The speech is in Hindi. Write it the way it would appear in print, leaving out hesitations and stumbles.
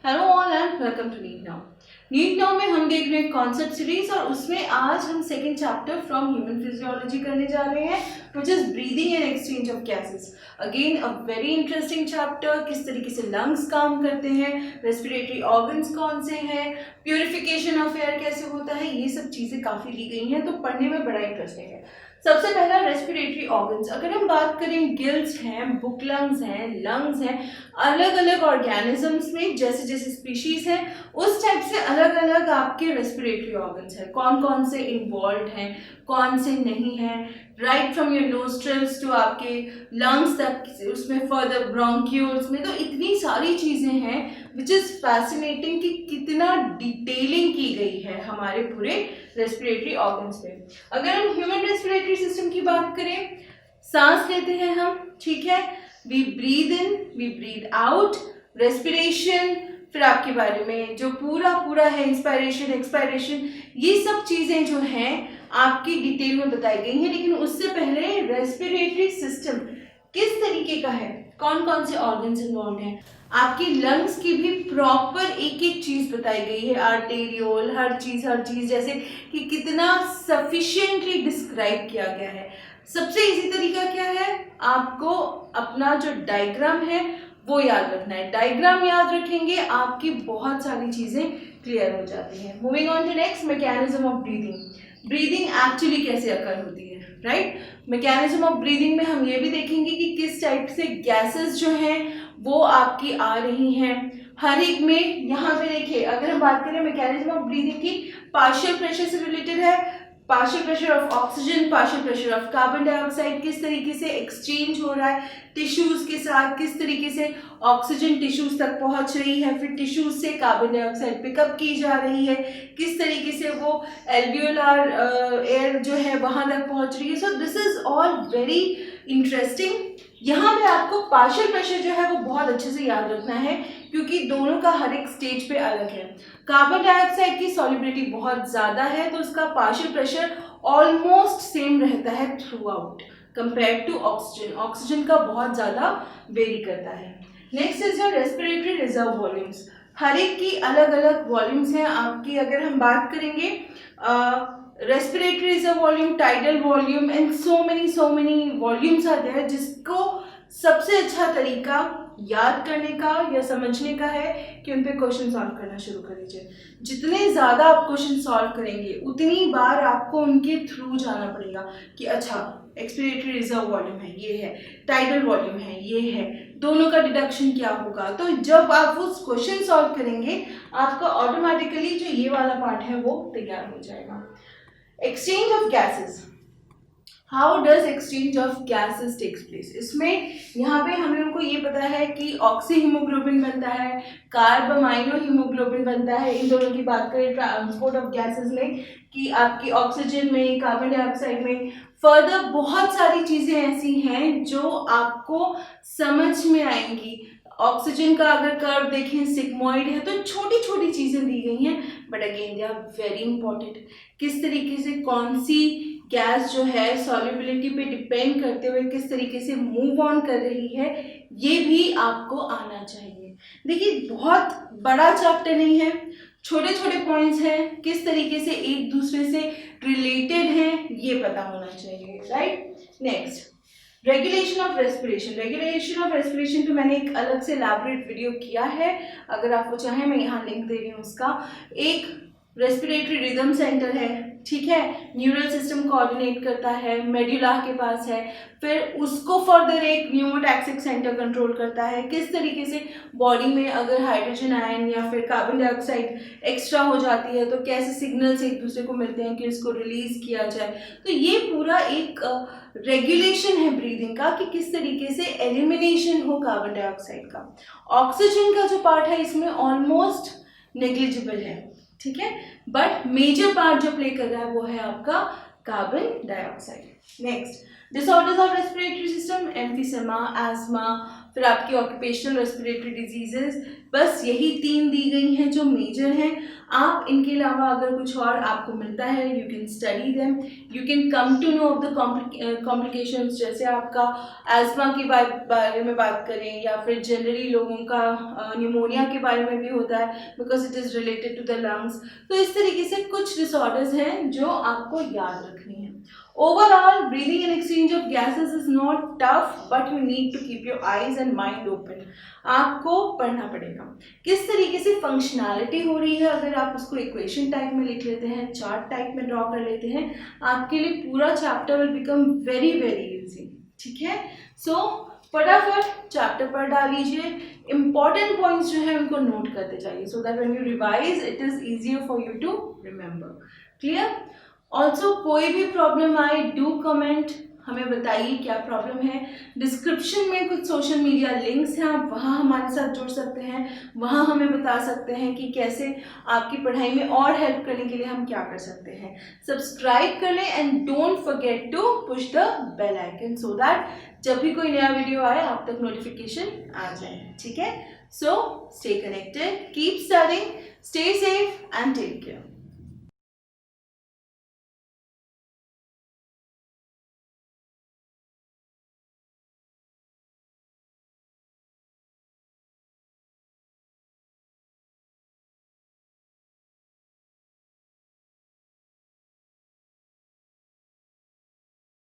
Hello all and welcome to NEET now. NEET now में हम देख रहे हैं कॉन्सेप्ट सीरीज और उसमें आज हम second chapter from human physiology करने जा रहे हैं which is breathing and exchange of gases. Again a very interesting chapter. किस तरीके से लंग्स काम करते हैं, रेस्पिरेटरी ऑर्गन्स कौन से हैं, प्यूरिफिकेशन ऑफ एयर कैसे होता है, ये सब चीज़ें काफ़ी ली गई हैं तो पढ़ने में बड़ा इंटरेस्टिंग है। सबसे पहला रेस्पिरेटरी ऑर्गन्स। अगर हम बात करें, गिल्स हैं, बुक लंग्स हैं, अलग अलग ऑर्गेनिजम्स में जैसे जैसे स्पीशीज है उस टाइप से अलग अलग आपके रेस्पिरेटरी ऑर्गन्स है। कौन कौन से इन्वॉल्व हैं, कौन से नहीं हैं, right from your nostrils to आपके लंग्स तक, उसमें फर्दर ब्रोंक्यूल्स में, तो इतनी सारी चीज़ें हैं विच इज़ फैसिनेटिंग कि कितना डिटेलिंग की गई है हमारे पूरे रेस्पिरेटरी ऑर्गन्स में। अगर हम ह्यूमन रेस्पिरेटरी सिस्टम की बात करें, सांस लेते हैं हम, ठीक है, we breathe in, we breathe out, respiration, फिर आपके बारे में जो पूरा है इंस्पायरेशन एक्सपायरेशन, ये सब चीज़ें जो हैं आपकी डिटेल में बताई गई हैं। लेकिन उससे पहले रेस्पिरेटरी सिस्टम किस तरीके का है, कौन कौन से ऑर्गन्स इन्वॉल्व हैं, आपकी लंग्स की भी प्रॉपर एक एक चीज़ बताई गई है, आर्टेरियोल, हर चीज़ जैसे कि कितना सफिशिएंटली डिस्क्राइब किया गया है। सबसे इजी तरीका क्या है, आपको अपना जो डायग्राम है वो याद रखना है। डायग्राम याद रखेंगे आपकी बहुत सारी चीज़ें क्लियर हो जाती हैं। Moving on to next, mechanism of breathing. Breathing actually कैसे अकर होती है, राइट। मैकेनिज्म ऑफ ब्रीदिंग में हम ये भी देखेंगे कि किस टाइप से गैसेस जो हैं वो आपकी आ रही हैं हर एक में। यहाँ पे देखिए, अगर हम बात करें मैकेनिज्म ऑफ ब्रीदिंग की, पार्शियल प्रेशर से रिलेटेड है, partial pressure of oxygen, partial pressure of carbon dioxide, किस तरीके से एक्सचेंज हो रहा है टिश्यूज के साथ, किस तरीके से ऑक्सीजन टिश्यूज तक पहुंच रही है, फिर टिश्यूज से कार्बन डाइऑक्साइड पिकअप की जा रही है, किस तरीके से वो एल्वियोलार एयर जो है वहां तक पहुंच रही है। So this is all very interesting. यहाँ पे आपको पार्शियल प्रेशर जो है वो बहुत अच्छे से याद रखना है क्योंकि दोनों का हर एक स्टेज पे अलग है। कार्बन डाइऑक्साइड की सॉल्युबिलिटी बहुत ज़्यादा है तो उसका पार्शियल प्रेशर ऑलमोस्ट सेम रहता है throughout compare to oxygen. Oxygen का बहुत ज़्यादा वेरी करता है। Next is your respiratory reserve volumes. हर एक की अलग अलग वॉल्यूम्स हैं आपकी। अगर हम बात करेंगे respiratory reserve volume, tidal volume and so many volumes आते हैं, जिसको सबसे अच्छा तरीका याद करने का या समझने का है कि उन पे क्वेश्चन सॉल्व करना शुरू कर दीजिए। जितने ज़्यादा आप क्वेश्चन सॉल्व करेंगे उतनी बार आपको उनके थ्रू जाना पड़ेगा कि अच्छा एक्सपिरेटरी रिजर्व वॉल्यूम है ये है, टाइडल वॉल्यूम है ये है, दोनों का डिडक्शन क्या होगा। तो जब आप उस क्वेश्चन सॉल्व करेंगे आपका ऑटोमेटिकली जो ये वाला पार्ट है वो तैयार हो जाएगा। Exchange of gases, how does exchange of gases takes place. इसमें यहाँ पे हम लोगों को ये पता है कि ऑक्सी हीमोग्लोबिन बनता है, कार्बमाइनो हीमोग्लोबिन बनता है। इन दोनों की बात करें ट्रांसपोर्ट ऑफ गैसेस में कि आपकी ऑक्सीजन में, कार्बन डाइऑक्साइड में, फर्दर बहुत सारी चीज़ें ऐसी हैं जो आपको समझ में आएंगी। ऑक्सीजन का अगर कर्व देखें सिग्मॉइड है तो छोटी छोटी चीज़ें दी गई हैं but again they are very important. किस तरीके से कौन सी गैस जो है सॉल्युबिलिटी पे डिपेंड करते हुए किस तरीके से मूव ऑन कर रही है ये भी आपको आना चाहिए। देखिए बहुत बड़ा चैप्टर नहीं है, छोटे छोटे पॉइंट्स हैं, किस तरीके से एक दूसरे से रिलेटेड हैं ये पता होना चाहिए, right. Next, regulation of respiration. Regulation of respiration तो मैंने एक अलग से एलैबोरेट वीडियो किया है, अगर आप वो चाहें मैं यहाँ लिंक दे रही हूँ उसका। एक रेस्पिरेटरी रिदम सेंटर है, ठीक है, न्यूरल सिस्टम कोऑर्डिनेट करता है, मेडुला के पास है, फिर उसको फर्दर एक न्यूमोटैक्सिक सेंटर कंट्रोल करता है। किस तरीके से बॉडी में अगर हाइड्रोजन आयन या फिर कार्बन डाइऑक्साइड एक्स्ट्रा हो जाती है तो कैसे सिग्नल्स एक दूसरे को मिलते हैं कि उसको रिलीज किया जाए। तो ये पूरा एक रेगुलेशन है ब्रीदिंग का कि किस तरीके से एलिमिनेशन हो कार्बन डाइऑक्साइड का। ऑक्सीजन का जो पार्ट है इसमें ऑलमोस्ट नेग्लिजिबल है, ठीक है, बट मेजर पार्ट जो प्ले कर रहा है वो है आपका carbon dioxide. Next, disorders of respiratory system, emphysema, asthma, फिर आपकी ऑक्यूपेशनल रेस्पिरेटरी डिजीजेस, बस यही 3 दी गई हैं जो मेजर हैं। आप इनके अलावा अगर कुछ और आपको मिलता है, you can study them, you can come to know of the complications, जैसे आपका एस्मा के बारे में बात करें या फिर जनरली लोगों का न्यूमोनिया के बारे में भी होता है because it is related to the lungs. तो इस तरीके से कुछ डिसऑर्डर्स हैं जो आपको याद रखनी है। Overall, breathing and exchange of gases is not tough, but you need to keep your eyes and mind open. आपको पढ़ना पड़ेगा किस तरीके से फंक्शनैलिटी हो रही है। अगर आप उसको इक्वेशन टाइप में लिख लेते हैं, चार्ट टाइप में ड्रॉ कर लेते हैं, आपके लिए पूरा chapter will become very very easy. ठीक है, सो फटाफट चैप्टर पढ़ डालीजिए, इंपॉर्टेंट पॉइंट्स जो है उनको नोट करते जाइए so that when you revise it is easier for you to remember. Clear? Also कोई भी प्रॉब्लम आए डू कमेंट, हमें बताइए क्या प्रॉब्लम है। डिस्क्रिप्शन में कुछ सोशल मीडिया लिंक्स हैं, आप वहाँ हमारे साथ जुड़ सकते हैं, वहाँ हमें बता सकते हैं कि कैसे आपकी पढ़ाई में और हेल्प करने के लिए हम क्या कर सकते हैं। सब्सक्राइब कर लें and don't forget to push the bell icon so that जब भी कोई नया वीडियो आए आप तक नोटिफिकेशन आ जाए। ठीक है, so stay connected, keep studying, stay safe and take care.